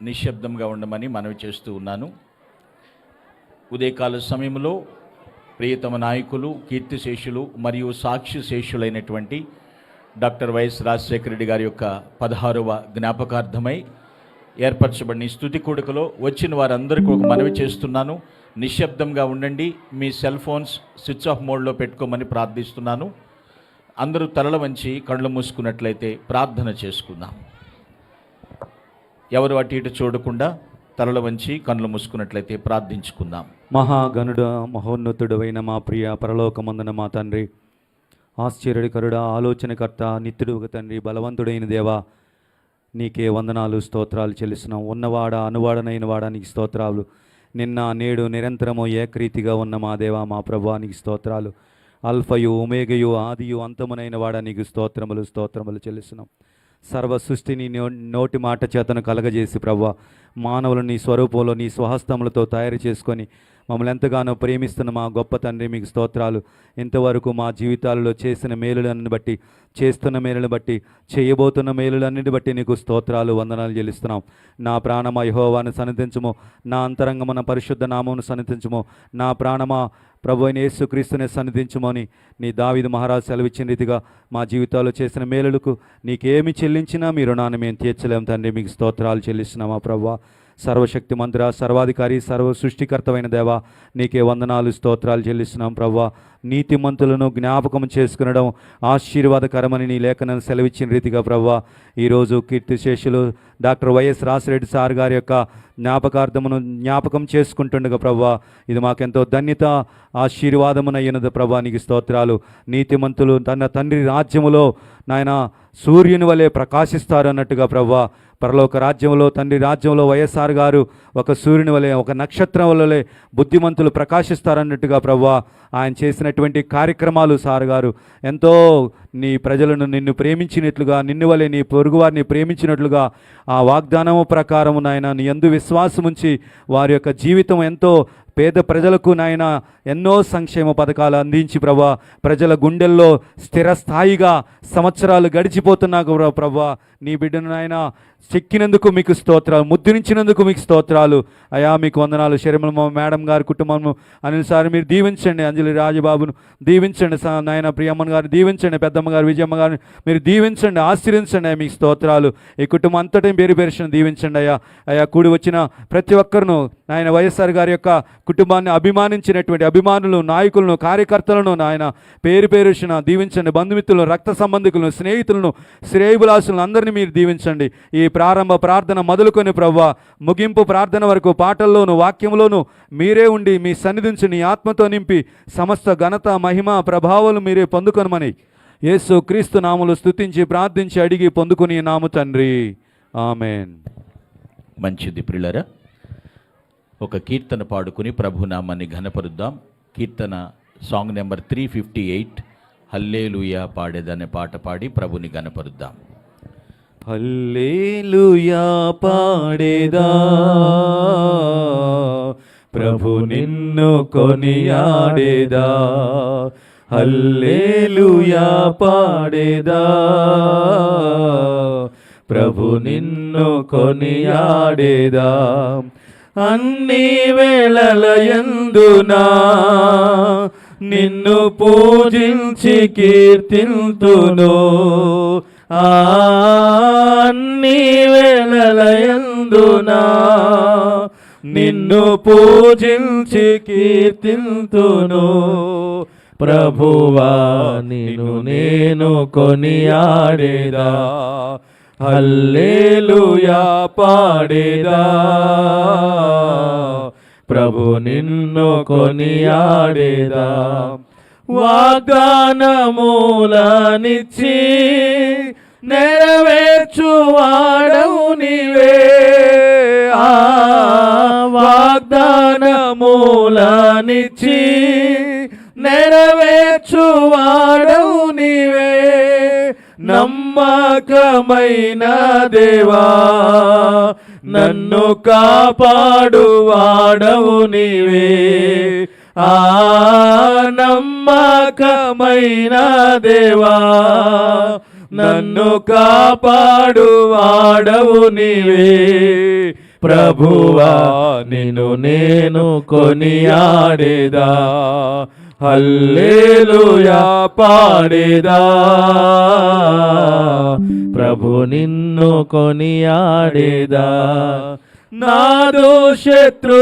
నిశ్శబ్దంగా ఉండమని మనవి చేస్తూ ఉన్నాను. ఉదయకాల సమయంలో ప్రియతమ నాయకులు, కీర్తిశేషులు మరియు సాక్షి శేషులైనటువంటి డాక్టర్ వైఎస్ రాజశేఖర రెడ్డి గారి యొక్క 16వ జ్ఞాపకార్థమై ఏర్పరచబడిన ఈ స్తుతి కూడికలో వచ్చిన వారందరికీ ఒక మనవి చేస్తున్నాను. నిశ్శబ్దంగా ఉండండి. మీ సెల్ ఫోన్స్ స్విచ్ ఆఫ్ మోడ్లో పెట్టుకోమని ప్రార్థిస్తున్నాను. అందరూ తలల వంచి కళ్ళు మూసుకున్నట్లయితే ప్రార్థన చేసుకుందాం. ఎవరు అటు ఇటు చూడకుండా తలల వంచి కళ్ళు మూసుకున్నట్లయితే ప్రార్థించుకుందాం. మహాగణుడ, మహోన్నతుడైన మా ప్రియ పరలోకమందున మా తండ్రి, ఆశ్చర్యకరుడ, ఆలోచనకర్త, నిత్యుడు తండ్రి, బలవంతుడైన దేవా, నీకే వందనాలు, స్తోత్రాలు చెల్లిస్తున్నాం. ఉన్నవాడా, అనువాడనైన వాడా, నీకు స్తోత్రాలు. నిన్న నేడు నిరంతరము ఏకరీతిగా ఉన్న మా దేవా, మా ప్రభువా, నీకు స్తోత్రాలు. అల్ఫయు, ఒమేగయు, ఆదియు, అంతమునైన వాడా, నీకు స్తోత్రములు చెల్లిస్తున్నాం. సర్వ సృష్టిని నోటి మాట చేతను కలగజేసి ప్రభువా, మానవులు నీ స్వరూపంలో నీ స్వహస్తములతో తయారు చేసుకొని మమ్మల్ని ఎంతగానో ప్రేమిస్తున్న మా గొప్ప తండ్రి, మీకు స్తోత్రాలు. ఇంతవరకు మా జీవితాలలో చేసిన మేలులన్నిని బట్టి, చేస్తున్న మేలులను బట్టి, చేయబోతున్న మేలులన్నిటి బట్టి నీకు స్తోత్రాలు, వందనాలు చెల్లిస్తున్నాం. నా ప్రాణమా యెహోవాను సన్నిధించుము, నా అంతరంగమున పరిశుద్ధ నామమును సన్నిధించుము. నా ప్రాణమా ప్రభు అయిన యేసుక్రీస్తునే సన్నిధించుమని నీ దావీదు మహారాజు సెలవిచ్చిన రీతిగా మా జీవితాల్లో చేసిన మేలులకు నీకేమి చెల్లించినా మీ రుణాన్ని మేము తీర్చలేము తండ్రి. మీకు స్తోత్రాలు చెల్లిస్తున్నామా ప్రభువా. సర్వశక్తి మంత్ర, సర్వాధికారి, సర్వ సృష్టికర్తమైన దేవా, నీకే వందనాలు, స్తోత్రాలు చెల్లిస్తున్నాం ప్రభువా. నీతిమంతులను జ్ఞాపకం చేసుకునడం ఆశీర్వాదకరమని నీ లేఖనం సెలవిచ్చిన రీతిగా ప్రభువా, ఈరోజు కీర్తిశేషులు డాక్టర్ వైఎస్ రాజశేఖర సార్ గారి యొక్క జ్ఞాపకం చేసుకుంటుండగా ప్రభువా, ఇది మాకెంతో ధన్యత, ఆశీర్వాదమునయ్యున్నది ప్రభువా. నీకు స్తోత్రాలు. నీతిమంతులు తన తండ్రి రాజ్యములో నాయన సూర్యుని వలె ప్రకాశిస్తారు అన్నట్టుగా ప్రభువా, పరలోక రాజ్యంలో, తండ్రి రాజ్యంలో వైఎస్ఆర్ గారు ఒక సూర్యుని వలె, ఒక నక్షత్రం వలె బుద్ధిమంతులు ప్రకాశిస్తారన్నట్టుగా ప్రభువా, ఆయన చేసినటువంటి కార్యక్రమాలు సార్ గారు ఎంతో నీ ప్రజలను నిన్ను ప్రేమించినట్లుగా, నిన్ను వలె నీ పొరుగువారిని ప్రేమించినట్లుగా ఆ వాగ్దానము ప్రకారము నాయన నీ యందు విశ్వాసముంచి వారి యొక్క జీవితం ఎంతో పేద ప్రజలకు నాయన ఎన్నో సంక్షేమ పథకాలు అందించి ప్రభా, ప్రజల గుండెల్లో స్థిరస్థాయిగా సంవత్సరాలు గడిచిపోతున్నా ప్రభా, నీ బిడ్డను నాయన చెక్కినందుకు మీకు స్తోత్రాలు, ముద్రించినందుకు మీకు స్తోత్రాలు అయా. మీకు వందనాలు. శర్మల మేడం గారి కుటుంబము, అనిల్ సార్ మీరు దీవించండి, అంజలి రాజబాబును దీవించండి, నాయన ప్రియమ్మన్ గారిని దీవించండి, పెద్దమ్మ గారు విజయమ్మ గారిని మీరు దీవించండి, ఆశీర్వించండి. మీకు స్తోత్రాలు. ఈ కుటుంబం అంతటా పేరు పేరుషను దీవించండి అయ్యా. అయా కూడి వచ్చిన ప్రతి ఒక్కరును నాయన వైఎస్ఆర్ గారి యొక్క కుటుంబాన్ని అభిమానించినటువంటి అభిమానులు, నాయకులను, కార్యకర్తలను నాయన పేరు పేరుషన దీవించండి. బంధుమిత్రులను, రక్త సంబంధికులను, స్నేహితులను, శ్రేయభిలాషులను అందరినీ మీరు దీవించండి. ఈ ప్రారంభ ప్రార్థన మొదలుకొని ప్రభువా, ముగింపు ప్రార్థన వరకు పాటల్లోను, వాక్యంలోను మీరే ఉండి మీ సన్నిధించి నీ ఆత్మతో నింపి సమస్త ఘనత, మహిమ, ప్రభావాలు మీరే పొందుకొనమని యేసు క్రీస్తు నామములో స్తుతించి ప్రార్థించి అడిగి పొందుకుని నాము తండ్రి, ఆమెన్. మంచిది ప్రియులారా, ఒక కీర్తన పాడుకుని ప్రభునామాన్ని ఘనపరుద్దాం. కీర్తన సాంగ్ నెంబర్ 358, హల్లెలూయా పాడేదనే పాట పాడి ప్రభుని ఘనపరుద్దాం. హల్లెలూయా పాడేదా, ప్రభు నిన్ను కొనియాడేదా. హల్లెలూయా పాడేదా, ప్రభు నిన్ను కొనియాడేదా. అన్ని వేళలయందునా నిన్ను పూజించి కీర్తింతును. అన్ని వేళలయందునా నిన్ను పూజించి కీర్తింతును. ప్రభువా నిన్ను నేను కొనియాడేదా. హల్లెలూయా పాడేదా, ప్రభు నిన్ను కొనియాడేదా. వాగ్దానములనిచ్చి నెరవేర్చువాడవు నీవే. వాగ్దానములనిచ్చి నెరవేర్చువాడవు నీవే. నమ్మకమైన దేవా నన్ను కాపాడువాడవు నీవే. నమ్మకమైన దేవా నన్ను కాపాడువాడవు నీవే. ప్రభువా నిన్ను నేను కొనియాడేదా, హల్లెలూయా పాడేదా, ప్రభు నిన్ను కొనియాడేదా. నాదో శత్రు